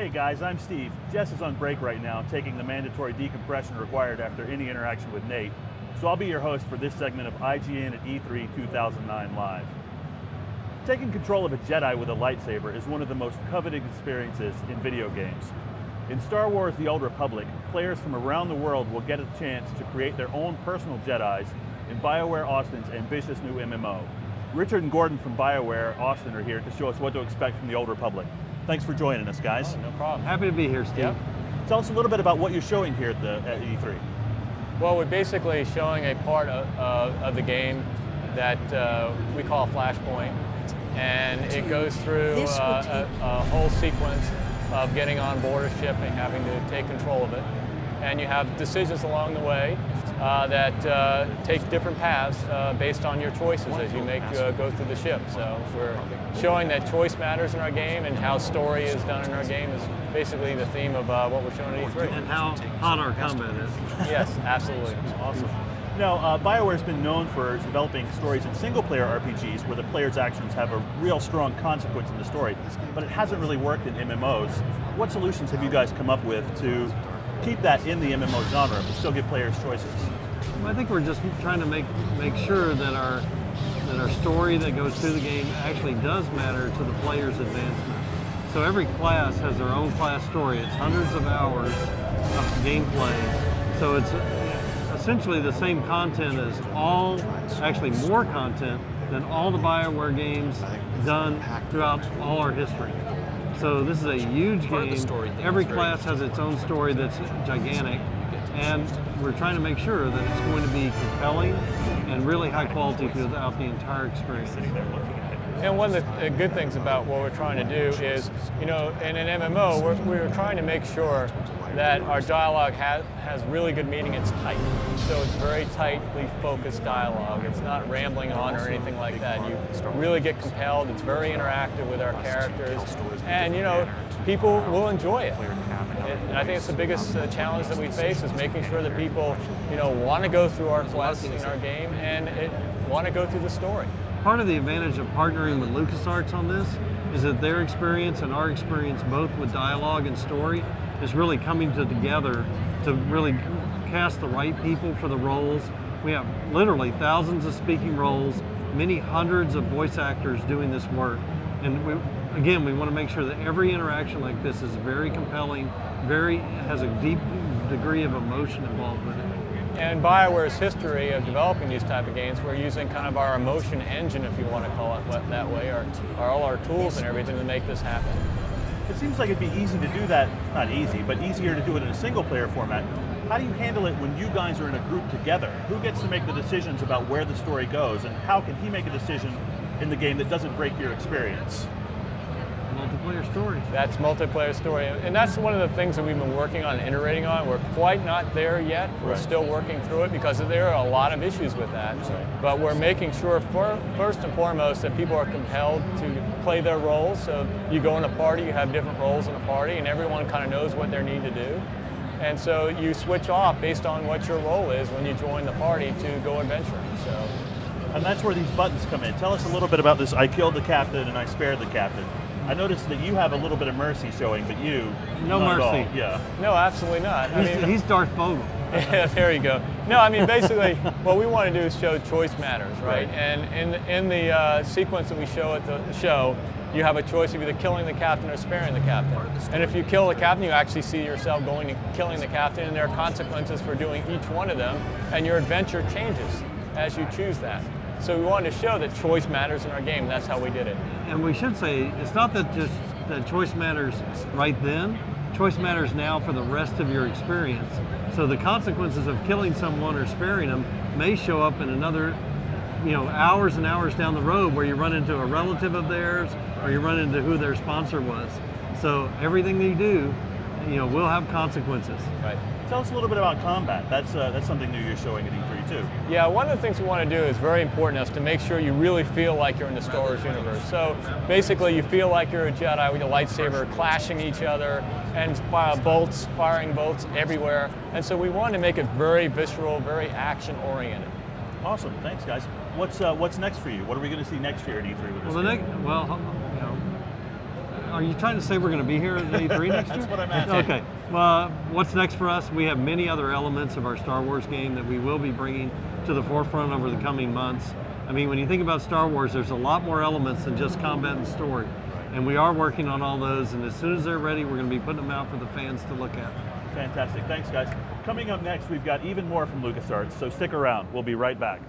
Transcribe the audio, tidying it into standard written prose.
Hey guys, I'm Steve. Jess is on break right now, taking the mandatory decompression required after any interaction with Nate. So I'll be your host for this segment of IGN at E3 2009 Live. Taking control of a Jedi with a lightsaber is one of the most coveted experiences in video games. In Star Wars The Old Republic, players from around the world will get a chance to create their own personal Jedis in BioWare Austin's ambitious new MMO. Richard and Gordon from BioWare Austin are here to show us what to expect from The Old Republic. Thanks for joining us, guys. Oh, no problem. Happy to be here, Steve. Yep. Tell us a little bit about what you're showing here at E3. Well, we're basically showing a part of the game that we call a flashpoint, and it goes through a whole sequence of getting on board a ship and having to take control of it. And you have decisions along the way that take different paths based on your choices as you go through the ship. So we're showing that choice matters in our game, and how story is done in our game is basically the theme of what we're showing at E3. And how hot our combat is. Yes, absolutely. Awesome. Now, BioWare's been known for developing stories in single-player RPGs where the player's actions have a real strong consequence in the story, but it hasn't really worked in MMOs. What solutions have you guys come up with to keep that in the MMO genre, but still give players choices? I think we're just trying to make sure that our story that goes through the game actually does matter to the player's advancement. So every class has their own class story. It's hundreds of hours of gameplay. So it's essentially the same content as actually more content than all the BioWare games done throughout all our history. So this is a huge game. Every class has its own story that's gigantic, and we're trying to make sure that it's going to be compelling and really high quality throughout the entire experience. And one of the good things about what we're trying to do is, you know, in an MMO, we're trying to make sure that our dialogue has really good meaning. It's tight. So it's very tightly focused dialogue. It's not rambling on or anything like that. You really get compelled. It's very interactive with our characters. And, you know, people will enjoy it. And I think it's the biggest challenge that we face is making sure that people, you know, want to go through our quests in our game and want to go through the story. Part of the advantage of partnering with LucasArts on this is that their experience and our experience both with dialogue and story is really coming together to really cast the right people for the roles. We have literally thousands of speaking roles, many hundreds of voice actors doing this work. And we want to make sure that every interaction like this is very compelling, has a deep degree of emotion involved with it. And BioWare's history of developing these type of games, we're using kind of our emotion engine, if you want to call it that way, or all our tools and everything to make this happen. It seems like it'd be easy to do that, not easy, but easier to do it in a single-player format. How do you handle it when you guys are in a group together? Who gets to make the decisions about where the story goes, and how can he make a decision in the game that doesn't break your experience? Multiplayer story. That's multiplayer story, and that's one of the things that we've been working on and iterating on. We're quite not there yet. We're still working through it because there are a lot of issues with that. But we're making sure, first and foremost, that people are compelled to play their roles. So you go in a party, you have different roles in a party, and everyone kind of knows what they need to do. And so you switch off based on what your role is when you join the party to go adventuring. So. And that's where these buttons come in. Tell us a little bit about this I killed the captain and I spared the captain. I noticed that you have a little bit of mercy showing, but you, no mercy. Yeah. No, absolutely not. He's Darth Vogel. Yeah, there you go. No, I mean, basically, what we want to do is show choice matters, right? And in the sequence that we show at the show, you have a choice of either killing the captain or sparing the captain. And if you kill the captain, you actually see yourself going and killing the captain, and there are consequences for doing each one of them, and your adventure changes as you choose that. So we wanted to show that choice matters in our game, and that's how we did it. And we should say, it's not that just that choice matters right then, choice matters now for the rest of your experience. So the consequences of killing someone or sparing them may show up in another, you know, hours and hours down the road where you run into a relative of theirs or you run into who their sponsor was. So everything they do, you know, will have consequences. Right. Tell us a little bit about combat. That's something new you're showing at E3 too. Yeah, one of the things we want to do is very important is to make sure you really feel like you're in the Star Wars universe. So basically you feel like you're a Jedi with a lightsaber clashing each other and firing bolts everywhere. And so we wanted to make it very visceral, very action oriented. Awesome, thanks guys. What's next for you? What are we going to see next year at E3 with this game? Are you trying to say we're going to be here at E3 next year? That's what I'm asking. Okay. Well, what's next for us? We have many other elements of our Star Wars game that we will be bringing to the forefront over the coming months. I mean, when you think about Star Wars, there's a lot more elements than just combat and story. And we are working on all those, and as soon as they're ready, we're going to be putting them out for the fans to look at. Fantastic. Thanks, guys. Coming up next, we've got even more from LucasArts, so stick around. We'll be right back.